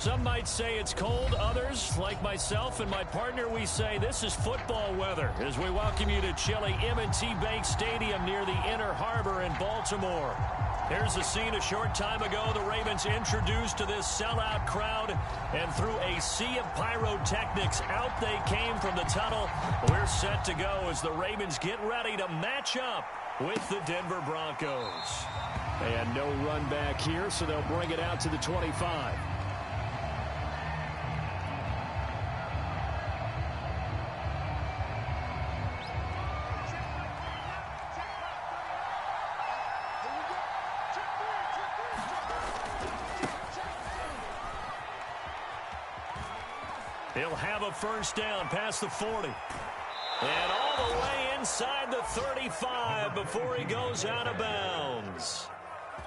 Some might say it's cold. Others, like myself and my partner, we say this is football weather as we welcome you to chilly M&T Bank Stadium near the Inner Harbor in Baltimore. Here's the scene a short time ago. The Ravens introduced to this sellout crowd, and through a sea of pyrotechnics, out they came from the tunnel. We're set to go as the Ravens get ready to match up with the Denver Broncos. And no run back here, so they'll bring it out to the 25. He'll have a first down past the 40. And all the way inside the 35 before he goes out of bounds.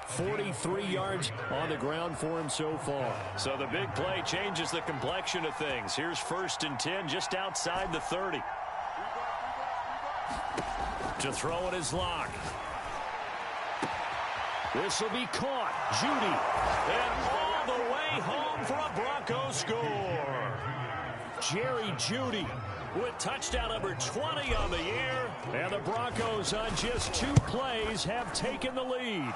43 yards on the ground for him so far. So the big play changes the complexion of things. Here's 1st and 10 just outside the 30. To throw it is Locke. This will be caught. Judy. And all the way home for a Broncos score. Jerry Judy with touchdown number 20 on the year. And the Broncos on just 2 plays have taken the lead.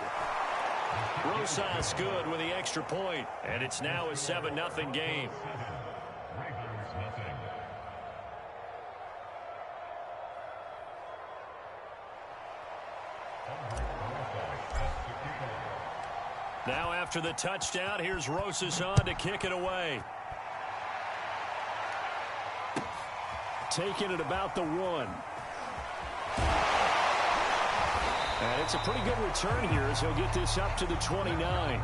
Rosas good with the extra point. And it's now a 7-0 game. Now after the touchdown, here's Rosas on to kick it away. Taking it about the 1. And it's a pretty good return here as he'll get this up to the 29.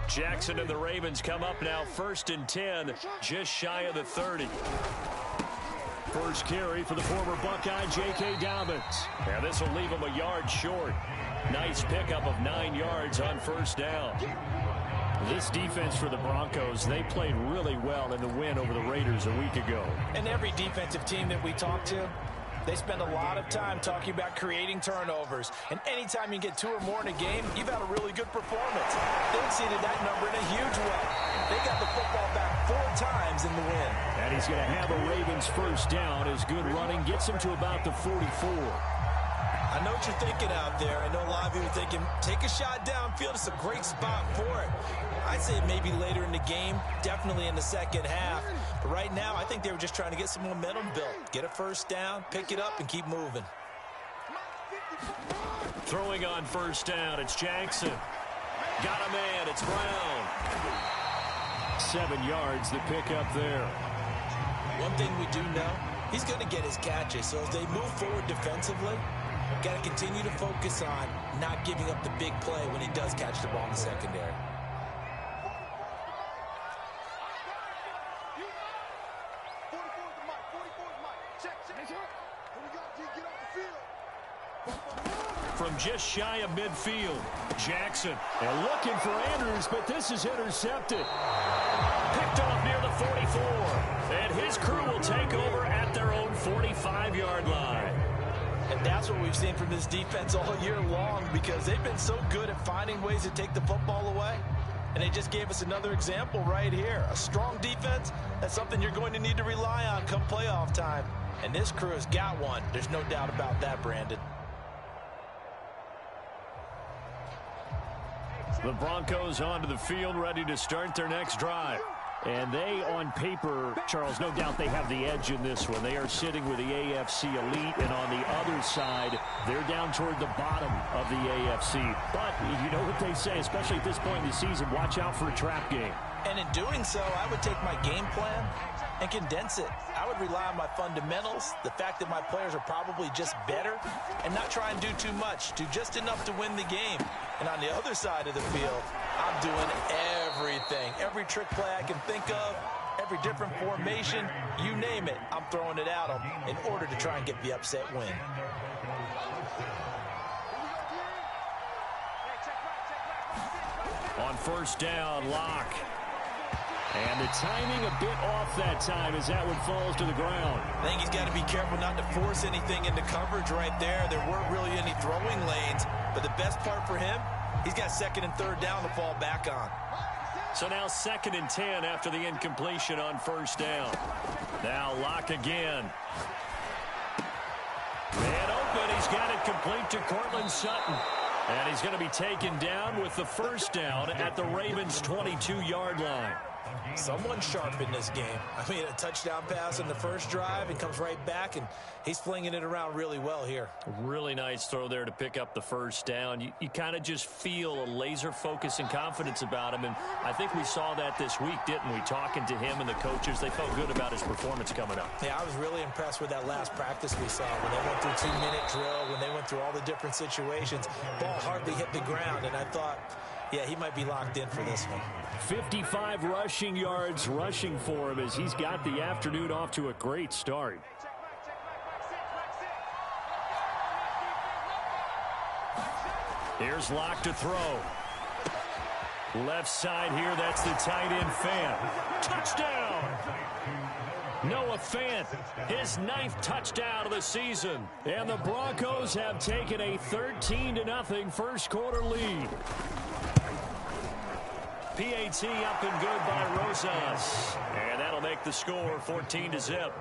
Jackson and the Ravens come up now 1st and 10, just shy of the 30. First carry for the former Buckeye, J.K. Dobbins. Now this will leave him a yard short. Nice pickup of 9 yards on first down. This defense for the Broncos, they played really well in the win over the Raiders a week ago. And every defensive team that we talk to, they spend a lot of time talking about creating turnovers. And anytime you get 2 or more in a game, you've had a really good performance. They exceeded that number in a huge way. They got the football back 4 times in the win. And he's going to have a Ravens first down as good running gets him to about the 44. I know what you're thinking out there. I know a lot of you are thinking, take a shot downfield. It's a great spot for it. I'd say maybe later in the game, definitely in the second half. But right now, I think they were just trying to get some momentum built. Get a first down, pick it up, and keep moving. Throwing on first down, it's Jackson. Got a man, it's Brown. 7 yards, the pickup there. One thing we do know, he's going to get his catches. So as they move forward defensively, got to continue to focus on not giving up the big play when he does catch the ball in the secondary. From just shy of midfield, Jackson. And looking for Andrews, but this is intercepted. Picked off near the 44. And his crew will take over at their own 45-yard line. And that's what we've seen from this defense all year long, because they've been so good at finding ways to take the football away. And they just gave us another example right here. A strong defense, that's something you're going to need to rely on come playoff time. And this crew has got one. There's no doubt about that, Brandon. The Broncos onto the field, ready to start their next drive. And they, on paper, Charles, no doubt they have the edge in this one. They are sitting with the AFC elite, and on the other side, they're down toward the bottom of the AFC. But you know what they say, especially at this point in the season, watch out for a trap game. And in doing so, I would take my game plan and condense it. I would rely on my fundamentals, the fact that my players are probably just better, and not try and do too much, do just enough to win the game. And on the other side of the field, I'm doing everything. Every trick play I can think of, every different formation, you name it, I'm throwing it at them in order to try and get the upset win. On first down, Locke. And the timing a bit off that time as that one falls to the ground. I think he's got to be careful not to force anything into coverage right there. There weren't really any throwing lanes, but the best part for him, he's got second and third down to fall back on. So now 2nd and 10 after the incompletion on first down. Now Locke again. Man open, he's got it complete to Cortland Sutton. And he's going to be taken down with the first down at the Ravens' 22-yard line. Someone sharp in this game. I mean, a touchdown pass in the first drive and comes right back, and he's flinging it around really well here. Really nice throw there to pick up the first down. You kind of just feel a laser focus and confidence about him, and I think we saw that this week, didn't we? Talking to him and the coaches, they felt good about his performance coming up. Yeah, I was really impressed with that last practice we saw when they went through 2-minute drill, when they went through all the different situations. Ball hardly hit the ground, and I thought, yeah, he might be locked in for this one. 55 rushing yards rushing for him as he's got the afternoon off to a great start. Here's Locke to throw. Left side here, that's the tight end Fant. Touchdown! Noah Fant, his 9th touchdown of the season. And the Broncos have taken a 13-0 first quarter lead. PAT up and good by Rosas. And that'll make the score 14-0.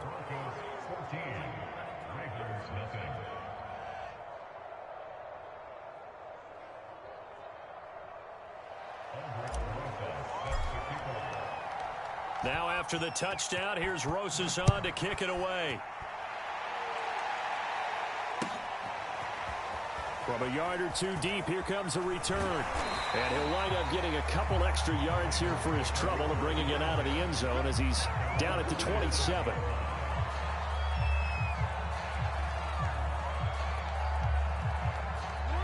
Now after the touchdown, here's Rosas on to kick it away. From a yard or two deep, here comes a return. And he'll wind up getting a couple extra yards here for his trouble and bringing it out of the end zone as he's down at the 27.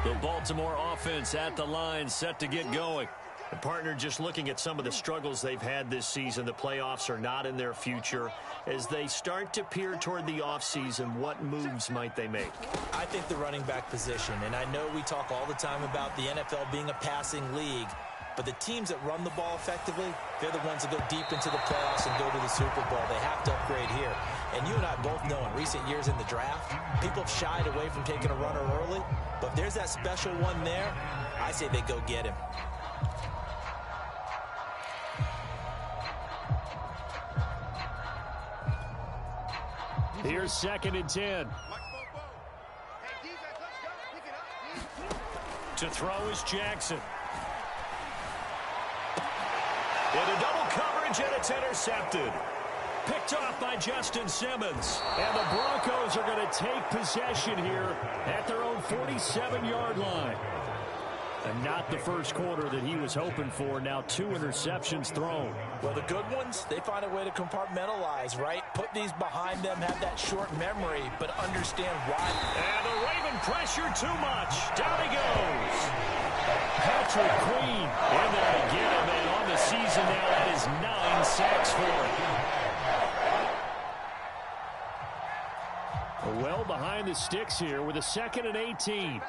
The Baltimore offense at the line, set to get going. The partner, just looking at some of the struggles they've had this season, the playoffs are not in their future. As they start to peer toward the offseason, what moves might they make? I think the running back position, and I know we talk all the time about the NFL being a passing league, but the teams that run the ball effectively, they're the ones that go deep into the playoffs and go to the Super Bowl. They have to upgrade here. And you and I both know in recent years in the draft, people have shied away from taking a runner early, but if there's that special one there, I say they go get him. Here's 2nd and 10. To throw is Jackson. Into double coverage, and it's intercepted. Picked off by Justin Simmons. And the Broncos are going to take possession here at their own 47-yard line. And not the first quarter that he was hoping for. Now 2 interceptions thrown. Well, the good ones, they find a way to compartmentalize, right? Put these behind them, have that short memory, but understand why. And the Raven pressure too much. Down he goes. Patrick Queen in there to get him. And on the season now, that is 9 sacks for him. Well behind the sticks here with a 2nd and 18.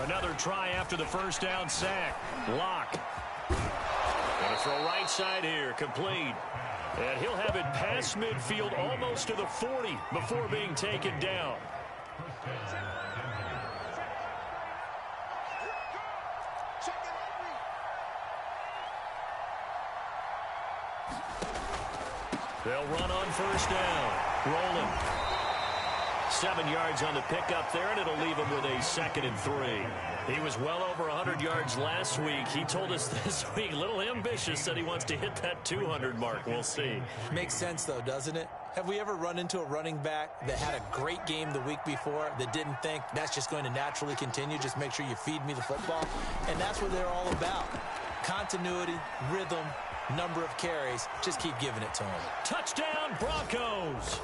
Another try after the first down sack. Locke. Going to throw right side here. Complete. And he'll have it past midfield almost to the 40 before being taken down. They'll run on first down. Rolling. 7 yards on the pickup there, and it'll leave him with a 2nd and 3. He was well over 100 yards last week. He told us this week, a little ambitious, that he wants to hit that 200 mark. We'll see. Makes sense, though, doesn't it? Have we ever run into a running back that had a great game the week before that didn't think that's just going to naturally continue? Just make sure you feed me the football. And that's what they're all about. Continuity, rhythm, number of carries. Just keep giving it to them. Touchdown, Broncos.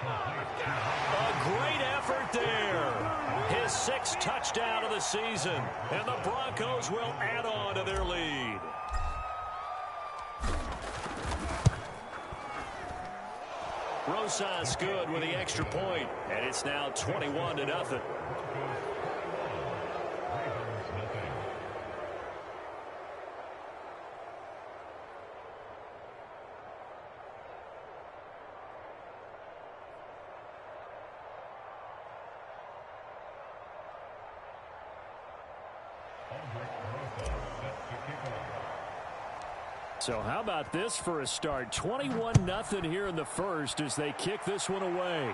A great effort there. His 6th touchdown of the season. And the Broncos will add on to their lead. Rosas good with the extra point. And it's now 21-0. So how about this for a start? 21-0 here in the first as they kick this one away.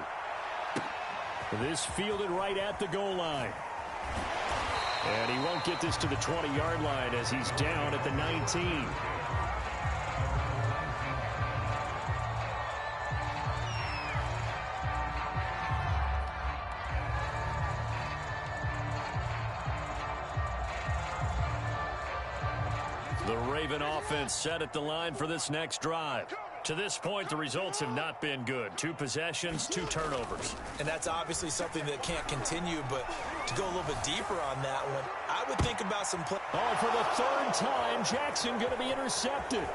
This fielded right at the goal line. And he won't get this to the 20-yard line as he's down at the 19. The Raven offense set at the line for this next drive. To this point, the results have not been good. 2 possessions, 2 turnovers. And that's obviously something that can't continue, but to go a little bit deeper on that one, I would think about some play. Oh, for the 3rd time, Jackson going to be intercepted.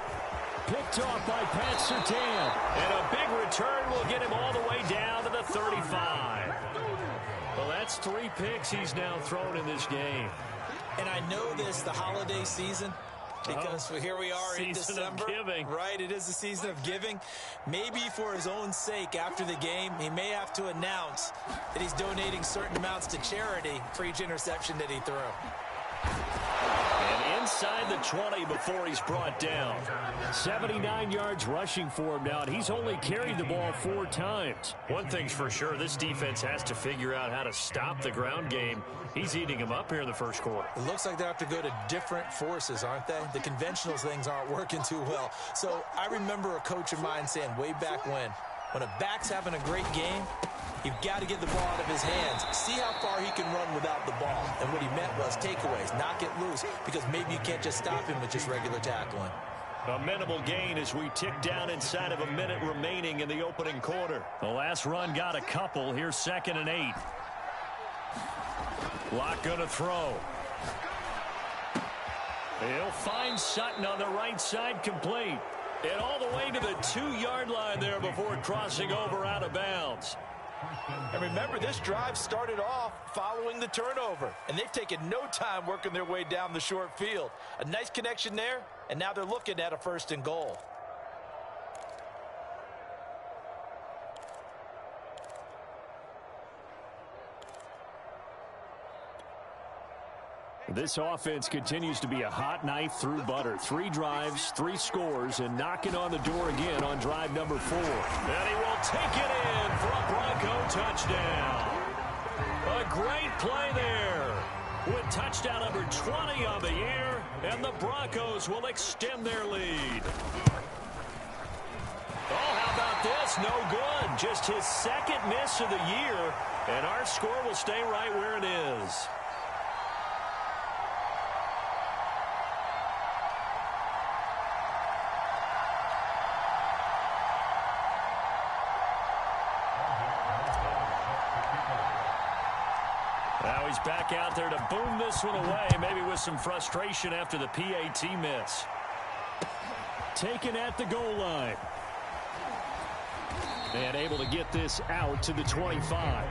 Picked off by Pat Surtain. And a big return will get him all the way down to the 35. Well, that's 3 picks he's now thrown in this game. And I know this, the holiday season, because here we are in December, right? It is the season of giving. Maybe for his own sake, after the game, he may have to announce that he's donating certain amounts to charity for each interception that he threw. And inside the 20 before he's brought down. 79 yards rushing for him now, and he's only carried the ball 4 times. One thing's for sure, this defense has to figure out how to stop the ground game. He's eating him up here in the first quarter. It looks like they have to go to different forces, aren't they? The conventional things aren't working too well. So I remember a coach of mine saying way back when a back's having a great game, you've got to get the ball out of his hands. See how far he can run without the ball. And what he meant was takeaways, knock it loose, because maybe you can't just stop him with just regular tackling. A minimal gain as we tick down inside of a minute remaining in the opening quarter. The last run got a couple. Here's 2nd and 8. Locke going to throw. He'll find Sutton on the right side, complete. And all the way to the 2-yard line there before crossing over out of bounds. And remember, this drive started off following the turnover, and they've taken no time working their way down the short field. A nice connection there, and now they're looking at a 1st and goal. This offense continues to be a hot knife through butter. 3 drives, 3 scores, and knocking on the door again on drive number 4. And he will take it in for a Bronco touchdown. A great play there with touchdown number 20 on the year, and the Broncos will extend their lead. Oh, how about this? No good. Just his 2nd miss of the year, and our score will stay right where it is. Now he's back out there to boom this one away, maybe with some frustration after the PAT miss. Taken at the goal line. And able to get this out to the 25.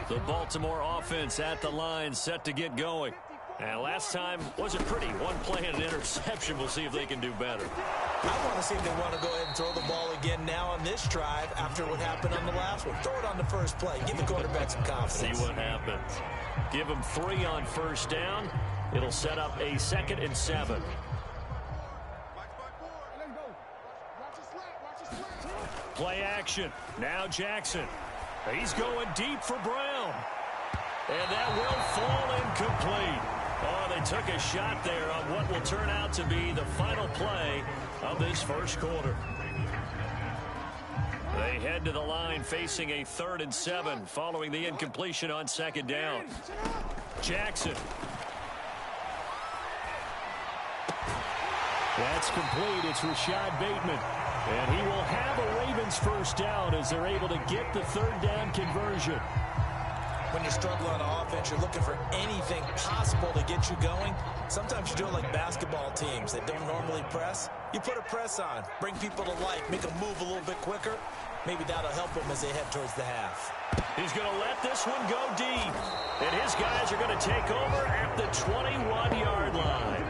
The Baltimore offense at the line, set to get going. And last time wasn't pretty. One play and an interception. We'll see if they can do better. I want to see if they want to go ahead and throw the ball again now on this drive after what happened on the last one. Throw it on the first play. Give the quarterback some confidence. See what happens. Give him 3 on 1st down. It'll set up a 2nd and 7. Play action. Now Jackson. He's going deep for Brown. And that will fall incomplete. Oh, they took a shot there on what will turn out to be the final play of this first quarter. They head to the line facing a 3rd and 7 following the incompletion on 2nd down. Jackson. That's complete. It's Rashad Bateman. And he will have a Ravens 1st down as they're able to get the 3rd down conversion. When you're struggling on offense, you're looking for anything possible to get you going. Sometimes you're doing like basketball teams that don't normally press. You put a press on, bring people to life, make them move a little bit quicker. Maybe that'll help them as they head towards the half. He's going to let this one go deep. And his guys are going to take over at the 21-yard line.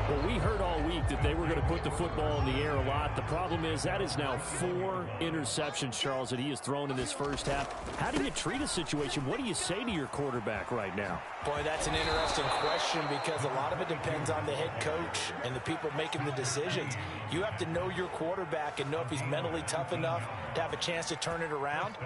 Well, we heard all week that they were going to put the football in the air a lot. The problem is that is now 4 interceptions, Charles, that he has thrown in this first half. How do you treat a situation? What do you say to your quarterback right now? Boy, that's an interesting question because a lot of it depends on the head coach and the people making the decisions. You have to know your quarterback and know if he's mentally tough enough to have a chance to turn it around.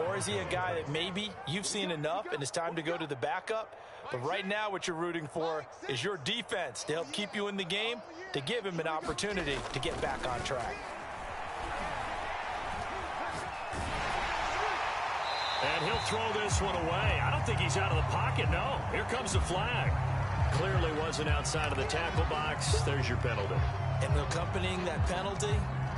Or is he a guy that maybe you've seen enough and it's time to go to the backup? But right now what you're rooting for is your defense to help keep you in the game, to give him an opportunity to get back on track. And he'll throw this one away. I don't think he's out of the pocket, no. Here comes the flag. Clearly wasn't outside of the tackle box. There's your penalty. And accompanying that penalty,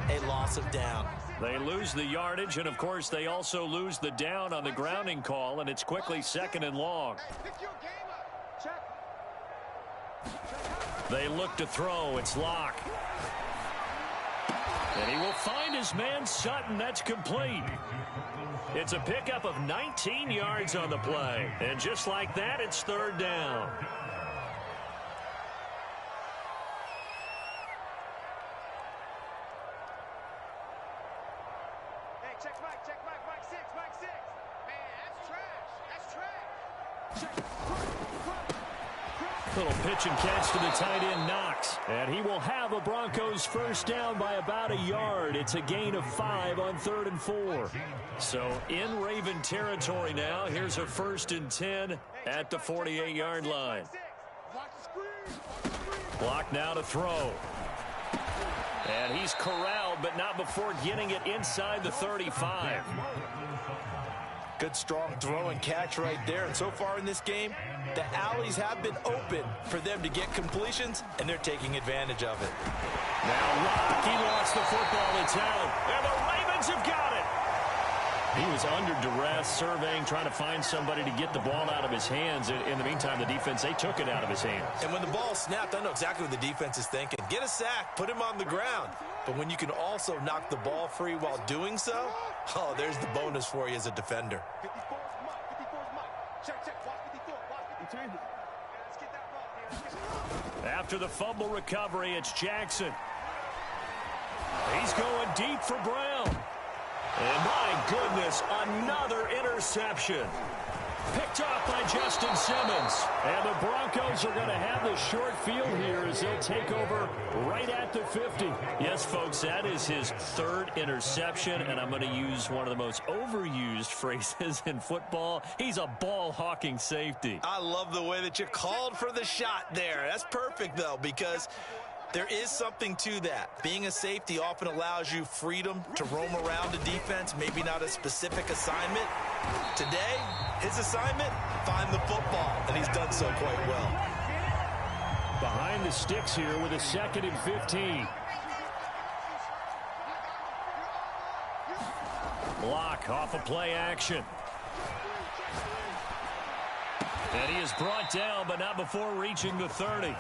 a loss of down. They lose the yardage, and, of course, they also lose the down on the grounding call, and it's quickly 2nd and long. They look to throw. It's Locke. And he will find his man Sutton. That's complete. It's a pickup of 19 yards on the play. And just like that, it's 3rd down. Hey, check Mike 6. Man, that's trash. Little pitch and catch to the tight end, Knox. And he will have a Broncos first down by about a yard. It's a gain of 5 on 3rd and 4. So in Raven territory now. Here's a 1st and 10 at the 48-yard line. Block now to throw. And he's corralled, but not before getting it inside the 35. Good, strong throw and catch right there. And so far in this game, the alleys have been open for them to get completions, and they're taking advantage of it. Now Locke, he lost the football. It's out. And the Ravens have got it. He was under duress, surveying, trying to find somebody to get the ball out of his hands. In the meantime, the defense, they took it out of his hands. And when the ball snapped, I know exactly what the defense is thinking. Get a sack, put him on the ground. But when you can also knock the ball free while doing so, oh, there's the bonus for you as a defender. After the fumble recovery, it's Jackson. He's going deep for Brown. And my goodness, another interception. Picked off by Justin Simmons. And the Broncos are going to have the short field here as they'll take over right at the 50. Yes, folks, that is his 3rd interception, and I'm going to use one of the most overused phrases in football. He's a ball-hawking safety. I love the way that you called for the shot there. That's perfect, though, because there is something to that. Being a safety often allows you freedom to roam around the defense, maybe not a specific assignment. Today, his assignment, find the football, and he's done so quite well. Behind the sticks here with a 2nd and 15. Locke off of play action. And he is brought down, but not before reaching the 30.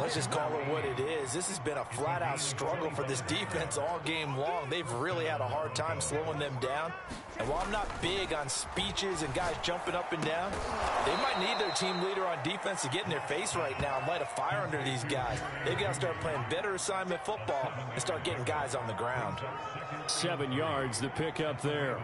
Let's just call it what it is. This has been a flat-out struggle for this defense all game long. They've really had a hard time slowing them down. And while I'm not big on speeches and guys jumping up and down, they might need their team leader on defense to get in their face right now and light a fire under these guys. They've got to start playing better assignment football and start getting guys on the ground. 7 yards to pick up there.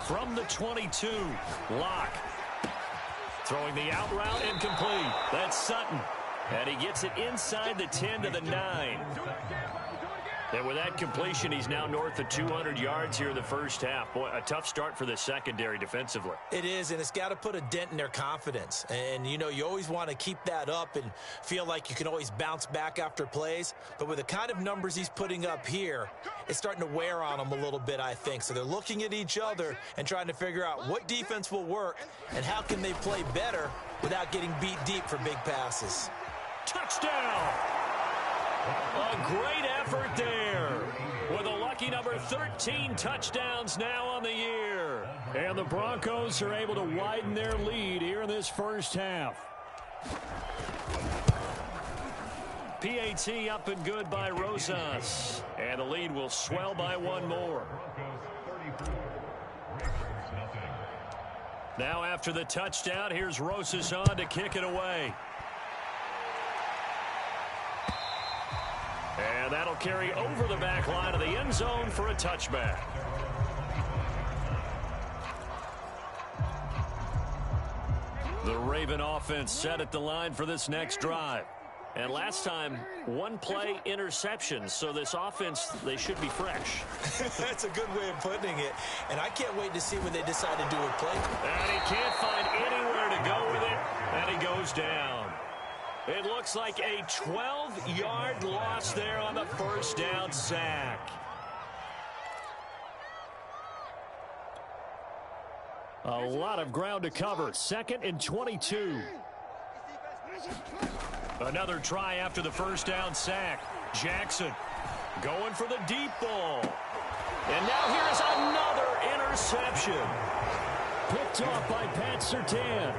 From the 22, Locke. Throwing the out route, incomplete. That's Sutton. And he gets it inside the 10 to the 9. And with that completion, he's now north of 200 yards here in the first half. Boy, a tough start for the secondary defensively. It is, and it's got to put a dent in their confidence. And, you know, you always want to keep that up and feel like you can always bounce back after plays. But with the kind of numbers he's putting up here, it's starting to wear on them a little bit, I think. So they're looking at each other and trying to figure out what defense will work and how can they play better without getting beat deep for big passes. Touchdown! A great effort there with a lucky number 13 touchdowns now on the year. And the Broncos are able to widen their lead here in this first half. PAT up and good by Rosas. And the lead will swell by one more. Now after the touchdown, here's Rosas on to kick it away. And that'll carry over the back line of the end zone for a touchback. The Raven offense set at the line for this next drive. And last time, one play interception. So this offense, they should be fresh. That's a good way of putting it. And I can't wait to see when they decide to do a play. And he can't find anywhere to go with it. And he goes down. It looks like a 12-yard loss there on the first down sack. A lot of ground to cover. 2nd and 22. Another try after the first down sack. Jackson going for the deep ball. And now here's another interception. Picked off by Pat Surtain.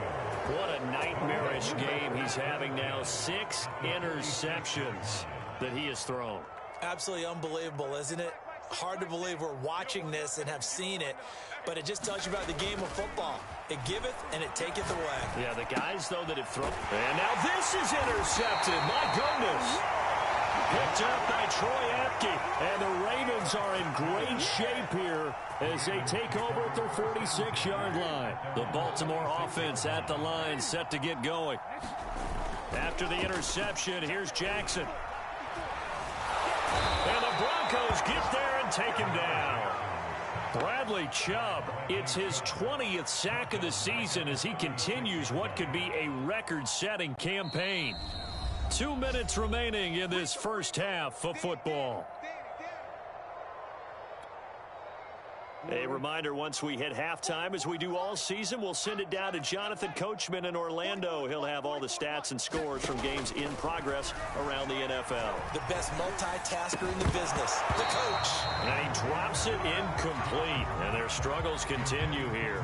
What a nightmarish game he's having now. 6 interceptions that he has thrown. Absolutely unbelievable, isn't it? Hard to believe we're watching this and have seen it, but it just tells you about the game of football. It giveth and it taketh away. Yeah, the guys, though, that have thrown. And now this is intercepted. My goodness. Picked up by Troy Apke. And the Ravens are in great shape here as they take over at their 46-yard line. The Baltimore offense at the line, set to get going. After the interception, here's Jackson. And the Broncos get there and take him down. Bradley Chubb, it's his 20th sack of the season as he continues what could be a record-setting campaign. 2 minutes remaining in this first half of football. A reminder, once we hit halftime, as we do all season, we'll send it down to Jonathan Coachman in Orlando. He'll have all the stats and scores from games in progress around the NFL. The best multitasker in the business, the coach. And he drops it incomplete, and their struggles continue here.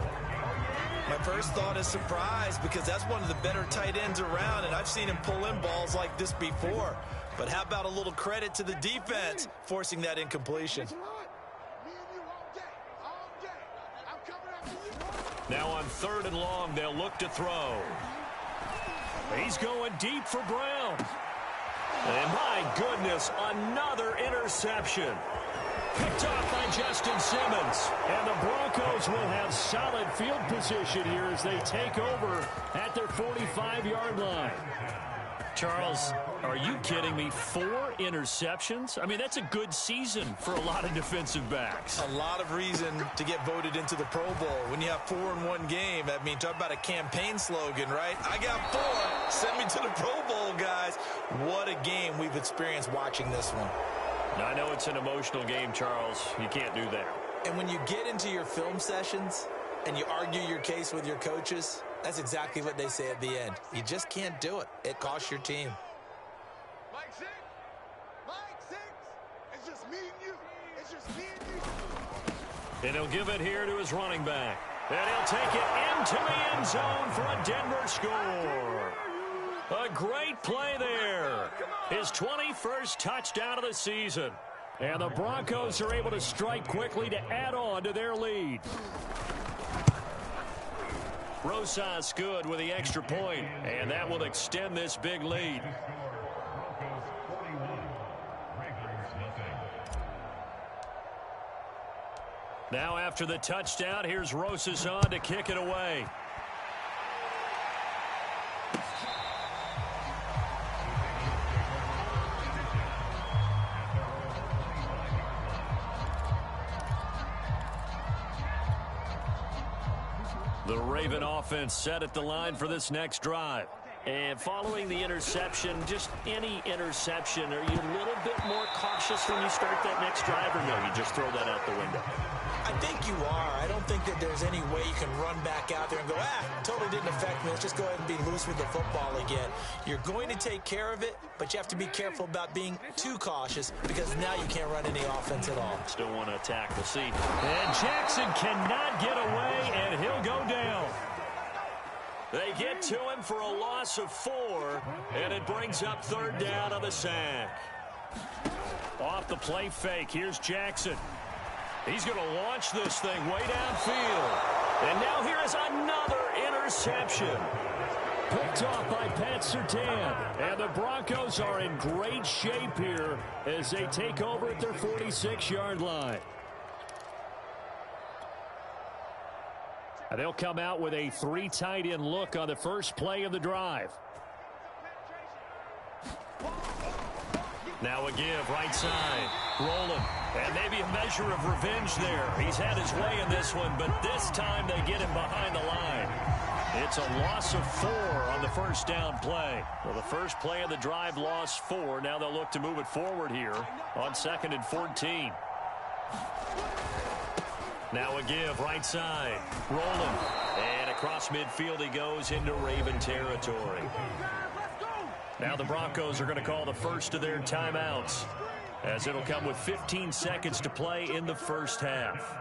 My first thought is surprise because that's one of the better tight ends around, and I've seen him pull in balls like this before. But how about a little credit to the defense forcing that incompletion? Now on 3rd and long, they'll look to throw. He's going deep for Brown. And my goodness, another interception. Picked off by Justin Simmons. And the Broncos will have solid field position here as they take over at their 45-yard line. Charles, are you kidding me? 4 interceptions? I mean, that's a good season for a lot of defensive backs. A lot of reason to get voted into the Pro Bowl. When you have 4 in one game, I mean, talk about a campaign slogan, right? I got 4. Send me to the Pro Bowl, guys. What a game we've experienced watching this one. Now, I know it's an emotional game, Charles. You can't do that. And when you get into your film sessions and you argue your case with your coaches, that's exactly what they say at the end. You just can't do it. It costs your team. Mike 6. Mike 6. It's just me and you. It's just me and you. And he'll give it here to his running back. And he'll take it into the end zone for a Denver score. A great play there. His 21st touchdown of the season. And the Broncos are able to strike quickly to add on to their lead. Rosas good with the extra point, and that will extend this big lead. Now after the touchdown, here's Rosas on to kick it away. The Raven offense set at the line for this next drive. And following the interception, just any interception, are you a little bit more cautious when you start that next drive, or no, you just throw that out the window? I think you are. I don't think that there's any way you can run back out there and go, totally didn't affect me. Let's just go ahead and be loose with the football again. You're going to take care of it, but you have to be careful about being too cautious because now you can't run any offense at all. Still want to attack. We'll see. And Jackson cannot get away, and he'll go down. They get to him for a loss of 4, and it brings up 3rd down on the sack. Off the play fake, here's Jackson. He's going to launch this thing way downfield. And now here is another interception. Picked off by Pat Surtain. And the Broncos are in great shape here as they take over at their 46-yard line. And they'll come out with a 3 tight end look on the first play of the drive. Now a give, right side. Rolling. And maybe a measure of revenge there. He's had his way in this one, but this time they get him behind the line. It's a loss of 4 on the first down play. Well, the first play of the drive lost 4. Now they'll look to move it forward here on 2nd and 14. Now a give, right side. Rolling. And across midfield he goes into Raven territory. Now the Broncos are going to call the first of their timeouts, as it'll come with 15 seconds to play in the first half.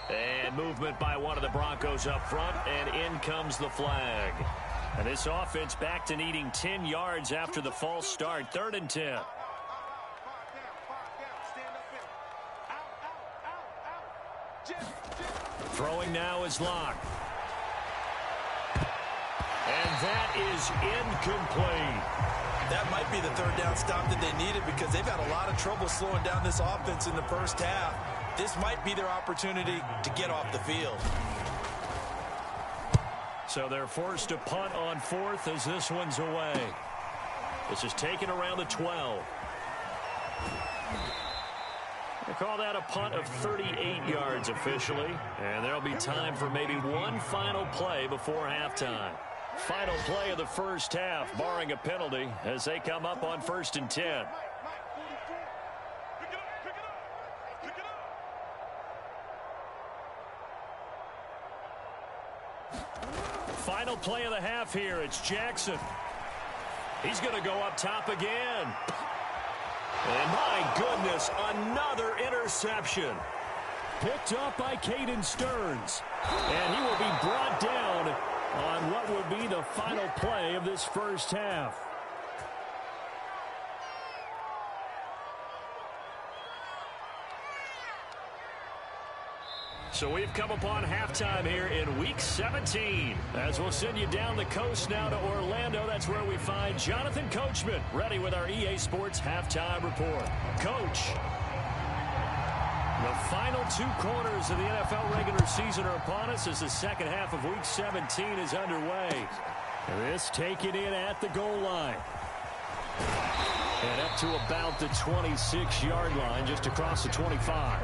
And movement by one of the Broncos up front, and in comes the flag. And this offense back to needing 10 yards after the false start. 3rd and 10. Throwing now is Locke. And that is incomplete. That might be the 3rd down stop that they needed because they've had a lot of trouble slowing down this offense in the first half. This might be their opportunity to get off the field. So they're forced to punt on 4th as this one's away. This is taken around the 12. They call that a punt of 38 yards officially. And there'll be time for maybe one final play before halftime. Final play of the first half, barring a penalty, as they come up on 1st and 10. Final play of the half here. It's Jackson. He's going to go up top again. And my goodness, another interception. Picked up by Caden Stearns. And he will be brought down on what would be the final play of this first half. So we've come upon halftime here in Week 17. As we'll send you down the coast now to Orlando. That's where we find Jonathan Coachman ready with our EA Sports Halftime Report. Coach, the final 2 quarters of the NFL regular season are upon us as the second half of Week 17 is underway. This taken in at the goal line. And up to about the 26-yard line, just across the 25.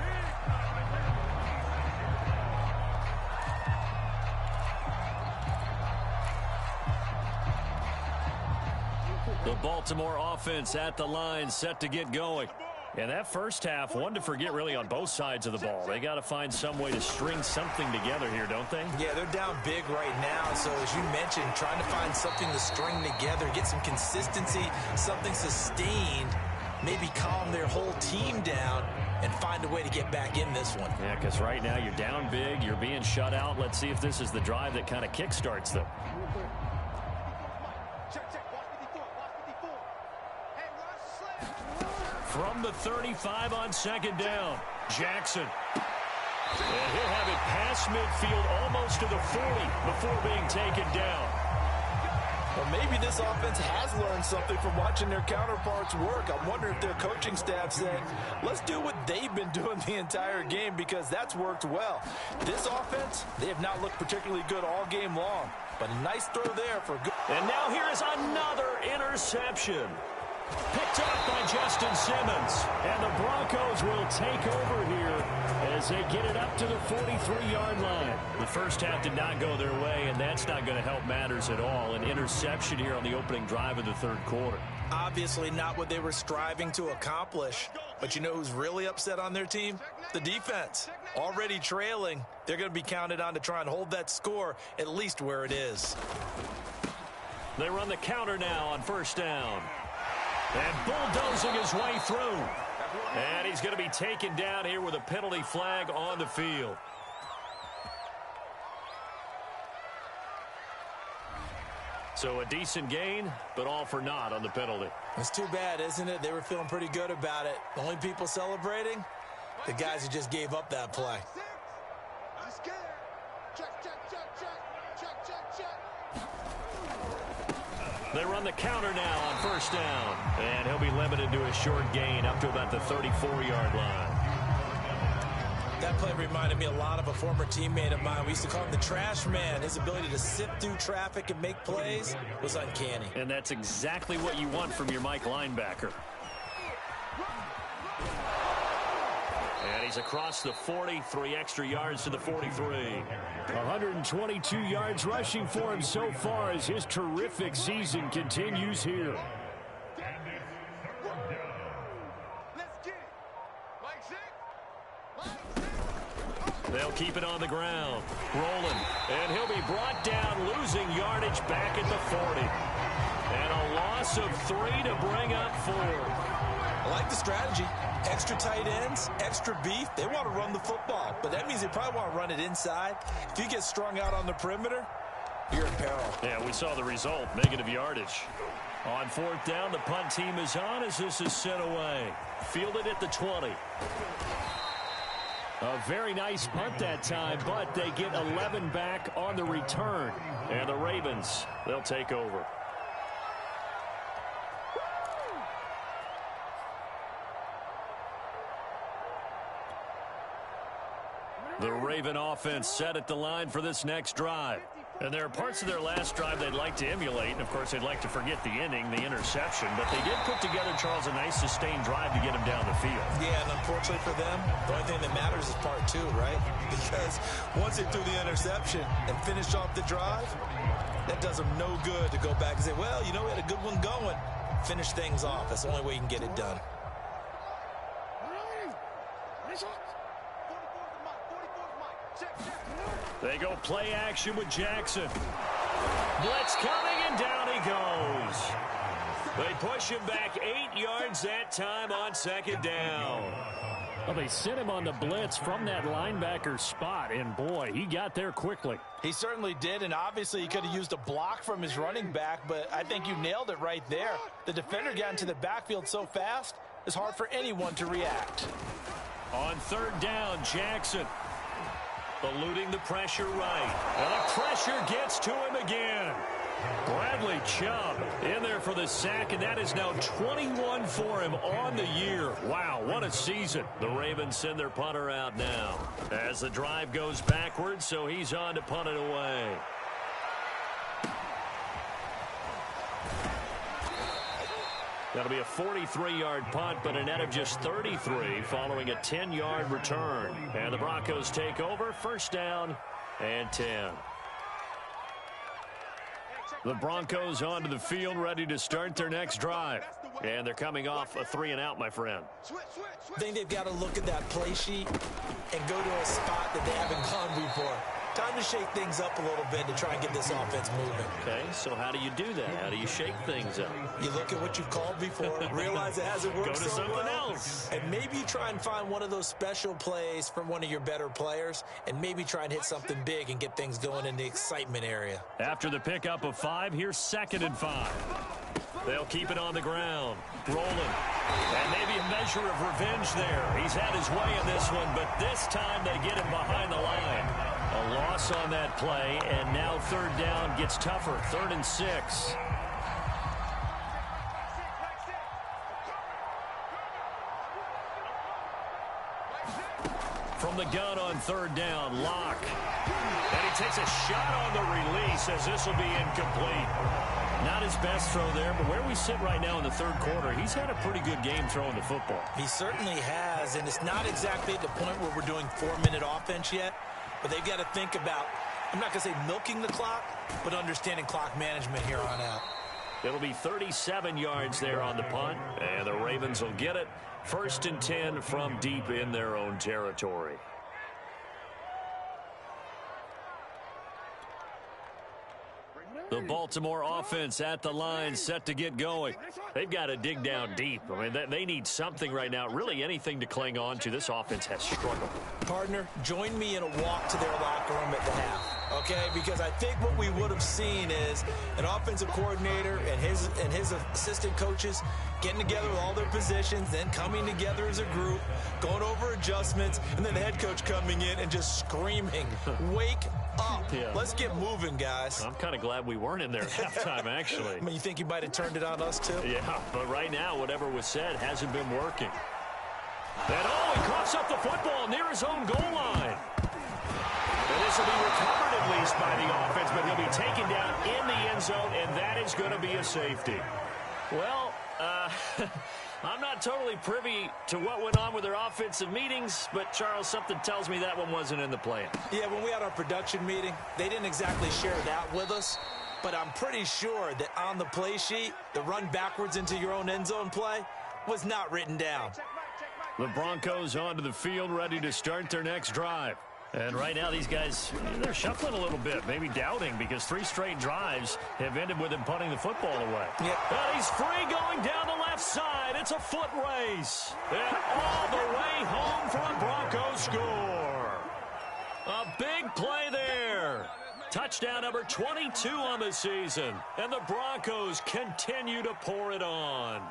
The Baltimore offense at the line, set to get going. And that first half, one to forget really on both sides of the ball. They got to find some way to string something together here, don't they? Yeah, they're down big right now. So as you mentioned, trying to find something to string together, get some consistency, something sustained, maybe calm their whole team down and find a way to get back in this one. Yeah, because right now you're down big, you're being shut out. Let's see if this is the drive that kind of kickstarts them. From the 35 on 2nd down, Jackson. And he'll have it past midfield almost to the 40 before being taken down. Well, maybe this offense has learned something from watching their counterparts work. I wonder if their coaching staff said, let's do what they've been doing the entire game because that's worked well. This offense, they have not looked particularly good all game long, but a nice throw there for good. And now here is another interception. Picked up by Justin Simmons. And the Broncos will take over here as they get it up to the 43-yard line. The first half did not go their way, and that's not going to help matters at all. An interception here on the opening drive of the third quarter. Obviously not what they were striving to accomplish. But you know who's really upset on their team? The defense. Already trailing. They're going to be counted on to try and hold that score at least where it is. They run the counter now on first down. And bulldozing his way through. And he's going to be taken down here with a penalty flag on the field. So a decent gain, but all for naught on the penalty. It's too bad, isn't it? They were feeling pretty good about it. The only people celebrating, the guys who just gave up that play. I'm scared. Check, check, check, check. Check, check, check. They run the counter now on first down. And he'll be limited to a short gain up to about the 34-yard line. That play reminded me a lot of a former teammate of mine. We used to call him the trash man. His ability to sift through traffic and make plays was uncanny. And that's exactly what you want from your Mike linebacker. And he's across the 40, 3 extra yards to the 43. 122 yards rushing for him so far as his terrific season continues here. Let's get it. Mike six. They'll keep it on the ground. Rolling. And he'll be brought down, losing yardage back at the 40. And a loss of 3 to bring up 4. I like the strategy. Extra tight ends, extra beef. They want to run the football, but that means they probably want to run it inside. If you get strung out on the perimeter, you're in peril. Yeah, we saw the result, negative yardage. On fourth down, the punt team is on as this is sent away. Fielded at the 20. A very nice punt that time, but they get 11 back on the return. And the Ravens, they'll take over. The Raven offense set at the line for this next drive. And there are parts of their last drive they'd like to emulate. And, of course, they'd like to forget the ending, the interception. But they did put together, Charles, a nice sustained drive to get him down the field. Yeah, and unfortunately for them, the only thing that matters is part 2, right? Because once they threw the interception and finished off the drive, that does them no good to go back and say, well, you know, we had a good one going. Finish things off. That's the only way you can get it done. They go play action with Jackson. Blitz coming, and down he goes. They push him back 8 yards that time on second down. Well, they sent him on the blitz from that linebacker spot, and boy, he got there quickly. He certainly did, and obviously he could have used a block from his running back, but I think you nailed it right there. The defender got into the backfield so fast, it's hard for anyone to react. On third down, Jackson eluding the pressure right. And the pressure gets to him again. Bradley Chubb in there for the sack, and that is now 21 for him on the year. Wow, what a season. The Ravens send their punter out now as the drive goes backwards, so he's on to punt it away. That'll be a 43-yard punt, but a net of just 33 following a 10-yard return. And the Broncos take over, first down and 10. The Broncos onto the field, ready to start their next drive. And they're coming off a 3-and-out, my friend. I think they've got to look at that play sheet and go to a spot that they haven't gone before. Time to shake things up a little bit to try and get this offense moving. Okay, so how do you do that? How do you shake things up? You look at what you've called before, realize it hasn't worked so so something well, else. and maybe try and find one of those special plays from one of your better players, and maybe try and hit something big and get things going in the excitement area. After the pickup of 5, here's 2nd and 5. They'll keep it on the ground, rolling. And maybe a measure of revenge there. He's had his way in this one, but this time they get him behind the line. A loss on that play, and now third down gets tougher. 3rd and 6. From From the gun on third down, Locke. And he takes a shot on the release as this will be incomplete. Not his best throw there, but where we sit right now in the third quarter, he's had a pretty good game throwing the football. He certainly has, and it's not exactly at the point where we're doing 4-minute offense yet, but they've got to think about, I'm not going to say milking the clock, but understanding clock management here on out. It'll be 37 yards there on the punt, and the Ravens will get it. 1st and 10 from deep in their own territory. The Baltimore offense at the line, set to get going. They've got to dig down deep. I mean, they need something right now, really anything to cling on to. This offense has struggled. Partner, join me in a walk to their locker room at the half, okay? Because I think what we would have seen is an offensive coordinator and his assistant coaches getting together with all their positions, then coming together as a group, going over adjustments, and then the head coach coming in and just screaming, wake up. Yeah. Let's get moving, guys. I'm kind of glad we weren't in there at halftime, actually. I mean, you think you might have turned it on us, too? Yeah, but right now, whatever was said hasn't been working. And, he coughs up the football near his own goal line. And this will be recovered at least by the offense, but he'll be taken down in the end zone, and that is going to be a safety. Well, I'm not totally privy to what went on with their offensive meetings, but, Charles, something tells me that one wasn't in the plan. Yeah, when we had our production meeting, they didn't exactly share that with us, but I'm pretty sure that on the play sheet, the run backwards into your own end zone play was not written down. The Broncos onto the field, ready to start their next drive. And right now, these guys, they're shuffling a little bit, maybe doubting, because 3 straight drives have ended with him punting the football away. Yep. And he's free going down the left side. It's a foot race. And all the way home for a Broncos score. A big play there. Touchdown number 22 on the season. And the Broncos continue to pour it on.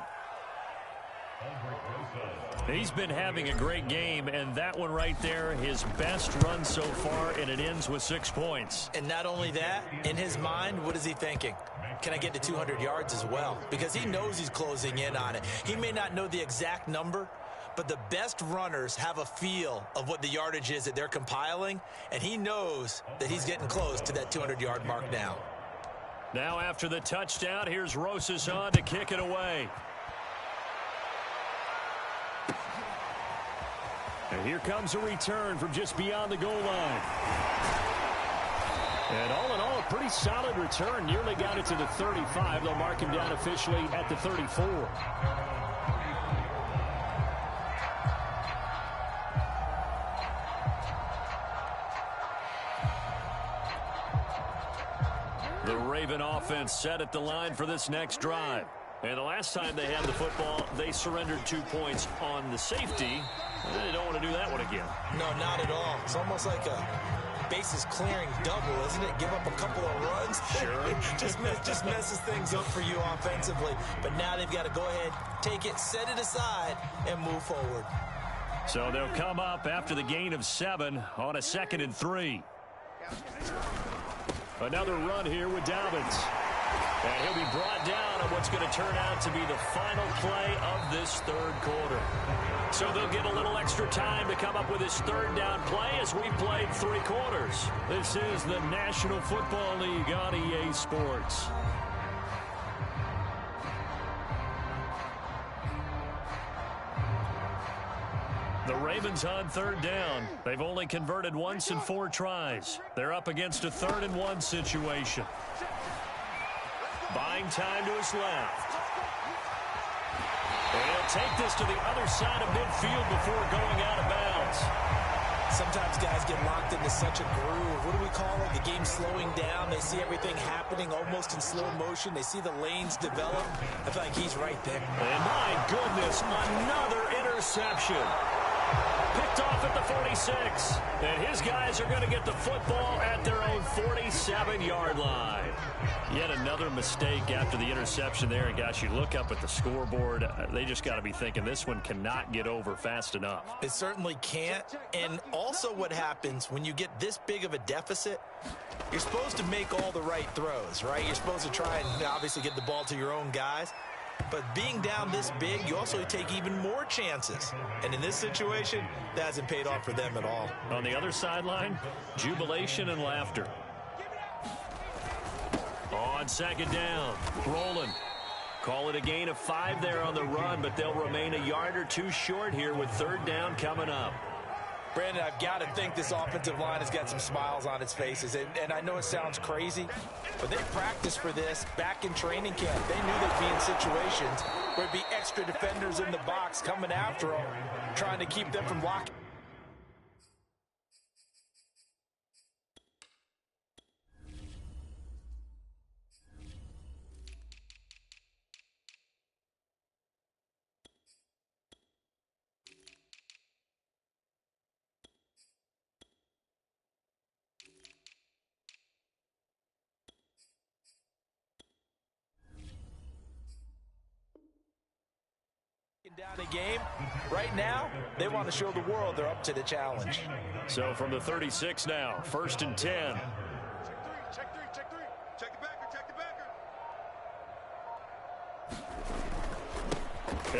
He's been having a great game, and that one right there, his best run so far, and it ends with 6 points. And not only that, in his mind, what is he thinking? Can I get to 200 yards as well? Because he knows he's closing in on it. He may not know the exact number, but the best runners have a feel of what the yardage is that they're compiling, and he knows that he's getting close to that 200-yard mark now. Now after the touchdown, here's Rosas on to kick it away. And here comes a return from just beyond the goal line. And all in all, a pretty solid return. Nearly got it to the 35. They'll mark him down officially at the 34. The Raven offense set at the line for this next drive. And the last time they had the football, they surrendered 2 points on the safety. They don't want to do that one again. No, not at all. It's almost like a bases clearing double, isn't it? Give up a couple of runs. Sure. just messes things up for you offensively. But now they've got to go ahead, take it, set it aside, and move forward. So they'll come up after the gain of 7 on a 2nd and 3. Another run here with Dobbins. And he'll be brought down on what's going to turn out to be the final play of this third quarter. So they'll get a little extra time to come up with this third down play as we played 3 quarters. This is the National Football League on EA Sports. The Ravens on third down. They've only converted once in 4 tries. They're up against a 3rd and 1 situation. Buying time to his left. And he'll take this to the other side of midfield before going out of bounds. Sometimes guys get locked into such a groove. What do we call it? The game slowing down. They see everything happening almost in slow motion. They see the lanes develop. I feel like he's right there. And my goodness, another interception. Picked off at the 46. And his guys are going to get the football at their own 47-yard line. Yet another mistake after the interception there. And, gosh, you look up at the scoreboard. They just got to be thinking this one cannot get over fast enough. It certainly can't. And also what happens when you get this big of a deficit, you're supposed to make all the right throws, right? You're supposed to try and obviously get the ball to your own guys. But being down this big, you also take even more chances. And in this situation, that hasn't paid off for them at all. On the other sideline, jubilation and laughter. On second down, rolling. Call it a gain of 5 there on the run, but they'll remain a yard or 2 short here with third down coming up. Brandon, I've got to think this offensive line has got some smiles on its faces. And I know it sounds crazy, but they practiced for this back in training camp. They knew they'd be in situations where there'd be extra defenders in the box coming after them, trying to keep them from blocking. Down a game. Right now, they want to show the world they're up to the challenge. So from the 36 now, first and 10. Check 3, check 3. Check the backer, check the backer.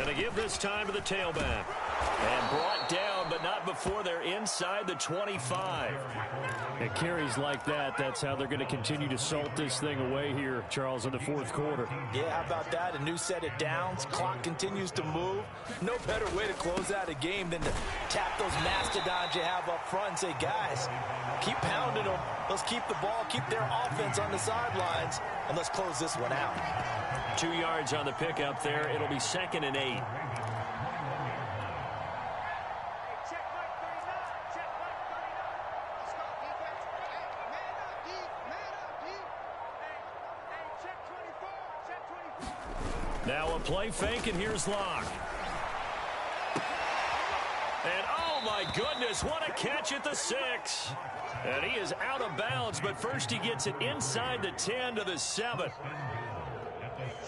And to give this time to the tailback. And brought down, but not before they're inside the 25. It carries like that. That's how they're going to continue to salt this thing away here, Charles, in the fourth quarter. Yeah, how about that? A new set of downs. Clock continues to move. No better way to close out a game than to tap those mastodons you have up front and say, guys, keep pounding them. Let's keep the ball, keep their offense on the sidelines, and let's close this one out. 2 yards on the pickup there. It'll be 2nd and 8. Now a play fake, and here's Locke. And oh my goodness, what a catch at the 6. And he is out of bounds, but first he gets it inside the 10 to the 7.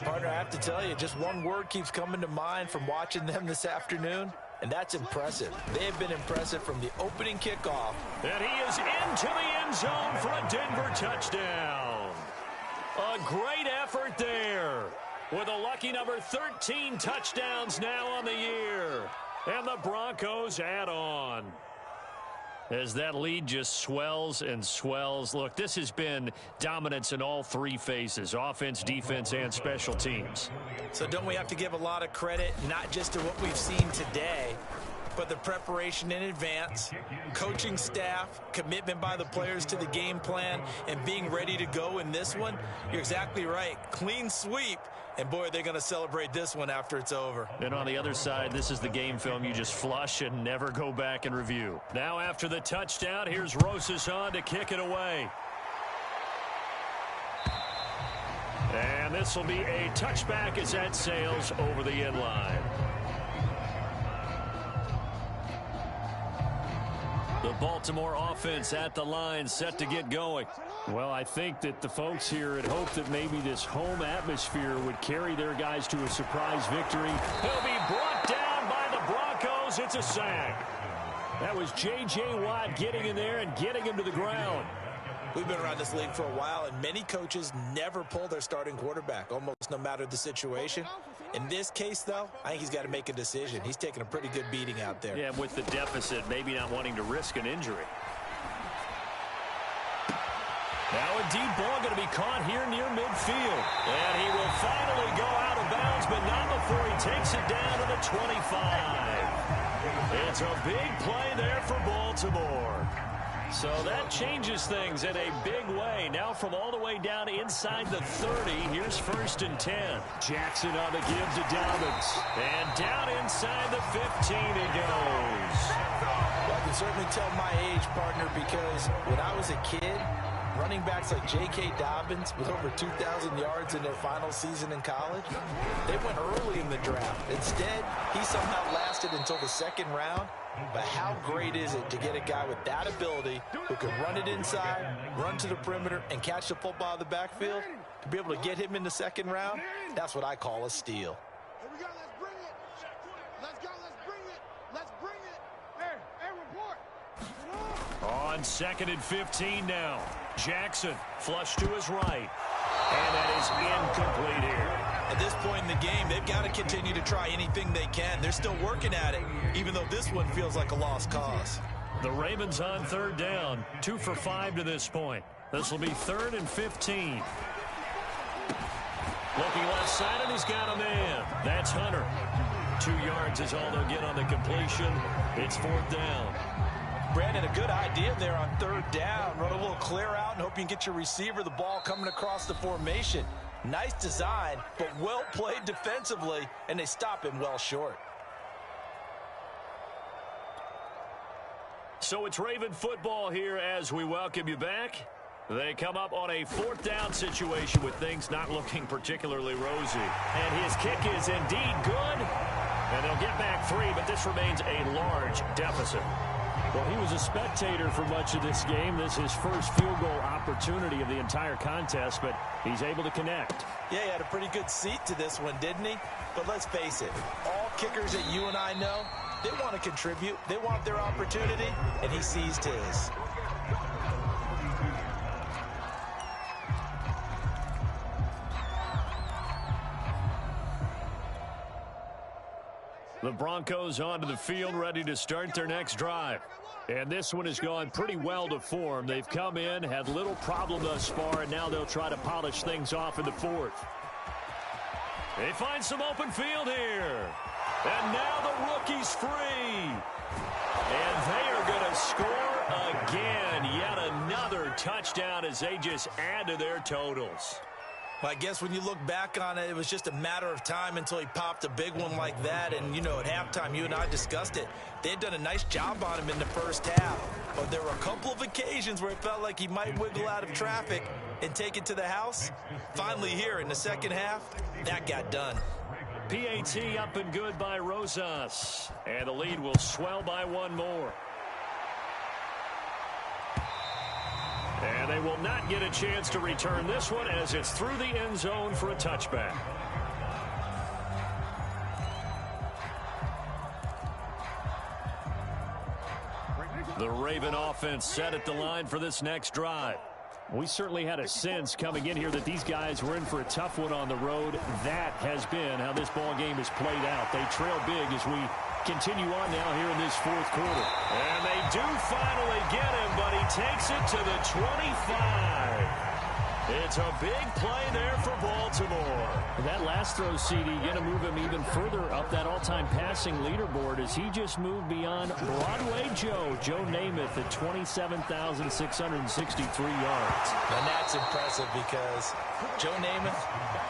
Partner, I have to tell you, just one word keeps coming to mind from watching them this afternoon, and that's impressive. They have been impressive from the opening kickoff. And he is into the end zone for a Denver touchdown. A great effort there, with a lucky number 13 touchdowns now on the year. And the Broncos add on. As that lead just swells and swells. Look, this has been dominance in all 3 phases, offense, defense, and special teams. So don't we have to give a lot of credit, not just to what we've seen today, but the preparation in advance, coaching staff, commitment by the players to the game plan, and being ready to go in this one? You're exactly right. Clean sweep. And, boy, they're going to celebrate this one after it's over. And on the other side, this is the game film you just flush and never go back and review. Now after the touchdown, here's Rosas on to kick it away. And this will be a touchback as that sails over the end line. The Baltimore offense at the line, set to get going. Well, I think that the folks here had hoped that maybe this home atmosphere would carry their guys to a surprise victory. He'll be brought down by the Broncos. It's a sack. That was J.J. Watt getting in there and getting him to the ground. We've been around this league for a while, and many coaches never pull their starting quarterback, almost no matter the situation. In this case, though, I think he's got to make a decision. He's taking a pretty good beating out there. Yeah, with the deficit, maybe not wanting to risk an injury. Now a deep ball going to be caught here near midfield. And he will finally go out of bounds, but not before he takes it down to the 25. It's a big play there for Baltimore. So that changes things in a big way. Now from all the way down inside the 30, here's 1st and 10. Jackson on the give to Dobbins. And down inside the 15 he goes. Well, I can certainly tell my age, partner, because when I was a kid, running backs like J.K. Dobbins with over 2,000 yards in their final season in college, they went early in the draft. Instead, he somehow lasted until the 2nd round. But how great is it to get a guy with that ability who can run it inside, run to the perimeter, and catch the football in the backfield? To be able to get him in the 2nd round, that's what I call a steal. Here we go, let's bring it. Let's go, let's bring it. Let's bring it. Hey, report. On 2nd and 15 now. Jackson flush to his right. And that is incomplete here. At this point in the game, they've got to continue to try anything they can. They're still working at it, even though this one feels like a lost cause. The Ravens on third down, 2 for 5 to this point. This will be 3rd and 15. Looking left side, and he's got a man. That's Hunter. 2 yards is all they'll get on the completion. It's 4th down. Brandon, a good idea there on 3rd down. Run a little clear out and hope you can get your receiver the ball coming across the formation. Nice design, but well played defensively, and they stop him well short. So it's Raven football here as we welcome you back. They come up on a 4th down situation with things not looking particularly rosy. And his kick is indeed good. And they'll get back 3, but this remains a large deficit. Well, he was a spectator for much of this game. This is his first field goal opportunity of the entire contest, but he's able to connect. Yeah, he had a pretty good seat to this one, didn't he? But let's face it, all kickers that you and I know, they want to contribute. They want their opportunity, and he seized his. The Broncos onto the field, ready to start their next drive. And this one has gone pretty well to form. They've come in, had little problem thus far, and now they'll try to polish things off in the 4th. They find some open field here. And now the rookie's free. And they are going to score again. Yet another touchdown as they just add to their totals. Well, I guess when you look back on it, it was just a matter of time until he popped a big one like that. And, you know, at halftime, you and I discussed it. They had done a nice job on him in the first half. But there were a couple of occasions where it felt like he might wiggle out of traffic and take it to the house. Finally here in the second half, that got done. PAT up and good by Rosas. And the lead will swell by 1 more. And they will not get a chance to return this one as it's through the end zone for a touchback. The Raven offense set at the line for this next drive. We certainly had a sense coming in here that these guys were in for a tough one on the road. That has been how this ball game is played out. They trail big as we continue on now here in this 4th quarter. And they do finally get him, but he takes it to the 25. It's a big play there for Baltimore. That last throw, CD, going to move him even further up that all-time passing leaderboard as he just moved beyond Broadway Joe Namath at 27,663 yards. And that's impressive because Joe Namath,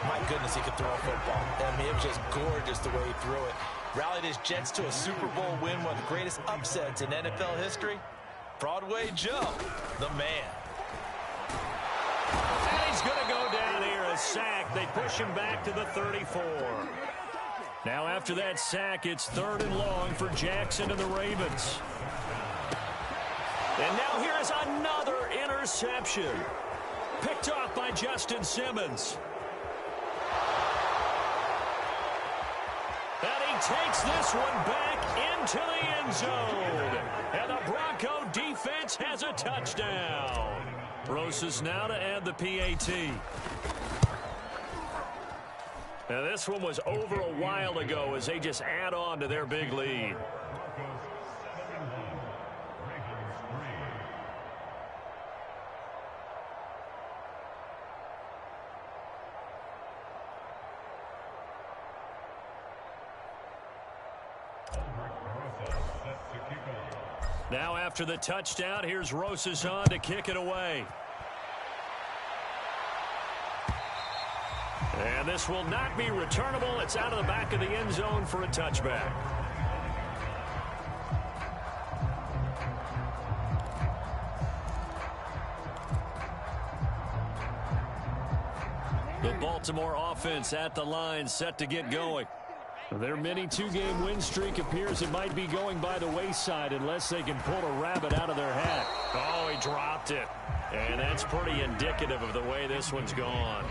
my goodness, he could throw a football. I mean, it was just gorgeous the way he threw it. Rallied his Jets to a Super Bowl win, one of the greatest upsets in NFL history. Broadway Joe, the man. And he's going to go down here, a sack. They push him back to the 34. Now after that sack, it's 3rd and long for Jackson and the Ravens. And now here is another interception. Picked off by Justin Simmons. And he takes this one back into the end zone. And the Bronco defense has a touchdown. Rosas now to add the PAT. Now this one was over a while ago as they just add on to their big lead. Now after the touchdown, here's Rosas on to kick it away. And this will not be returnable. It's out of the back of the end zone for a touchback. The Baltimore offense at the line, set to get going. Their mini 2-game win streak appears it might be going by the wayside unless they can pull a rabbit out of their hat. Oh, he dropped it. And that's pretty indicative of the way this one's gone.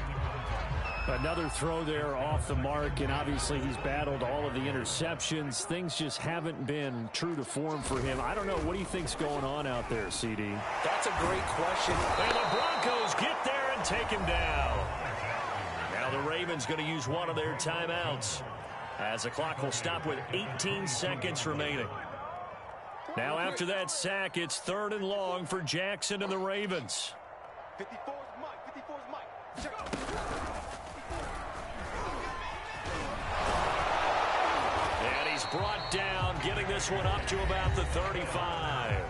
Another throw there off the mark, and obviously he's battled all of the interceptions. Things just haven't been true to form for him. I don't know. What do you think's going on out there, CD? That's a great question. And the Broncos get there and take him down. Now the Ravens going to use one of their timeouts, as the clock will stop with 18 seconds remaining. Now after that sack, it's 3rd and long for Jackson and the Ravens. 54 is Mike. 54 is Mike. Check. And he's brought down, getting this one up to about the 35.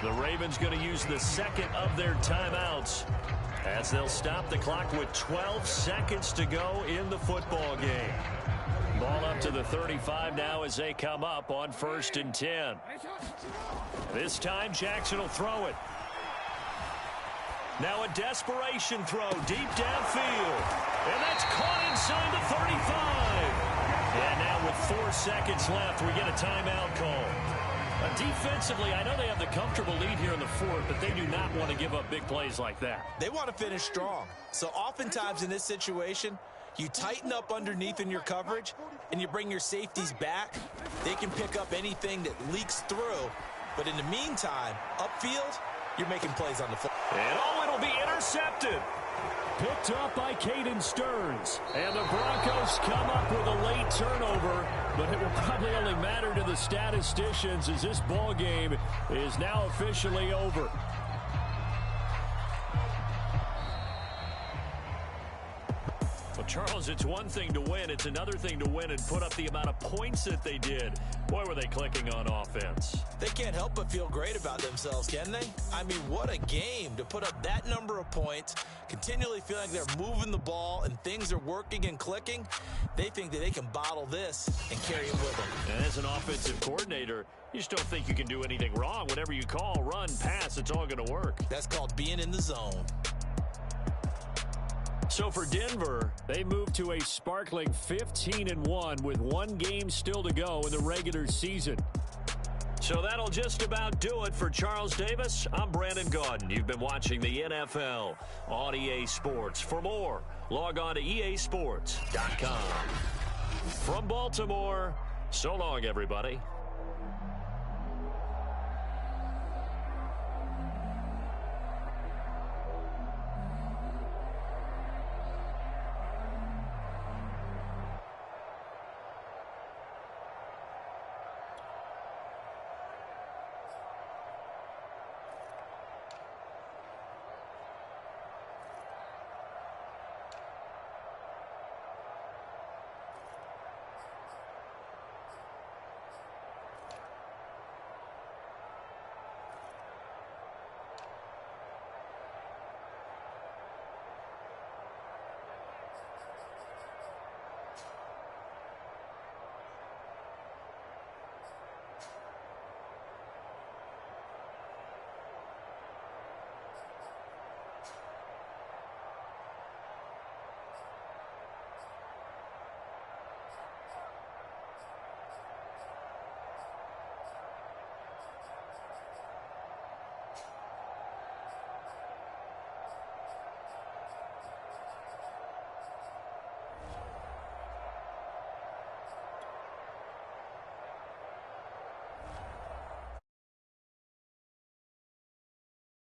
The Ravens going to use the second of their timeouts, as they'll stop the clock with 12 seconds to go in the football game. Ball up to the 35 now as they come up on 1st and 10. This time Jackson will throw it. Now a desperation throw deep downfield. And that's caught inside the 35. And now with 4 seconds left, we get a timeout call. Defensively, I know they have the comfortable lead here in the 4th, but they do not want to give up big plays like that. They want to finish strong. So oftentimes in this situation, you tighten up underneath in your coverage, and you bring your safeties back. They can pick up anything that leaks through. But in the meantime, upfield, you're making plays on the foot. And it'll be intercepted. Picked up by Caden Stearns. And the Broncos come up with a late turnover, but it will probably only matter to the statisticians as this ball game is now officially over. Well, Charles, it's one thing to win. It's another thing to win and put up the amount of points that they did. Boy, were they clicking on offense. They can't help but feel great about themselves, can they? I mean, what a game to put up that number of points, continually feeling like they're moving the ball and things are working and clicking. They think that they can bottle this and carry it with them. And as an offensive coordinator, you just don't think you can do anything wrong. Whatever you call, run, pass, it's all going to work. That's called being in the zone. So for Denver, they move to a sparkling 15-1 with 1 game still to go in the regular season. So that'll just about do it for Charles Davis. I'm Brandon Gaudin. You've been watching the NFL on EA Sports. For more, log on to easports.com. From Baltimore, so long, everybody.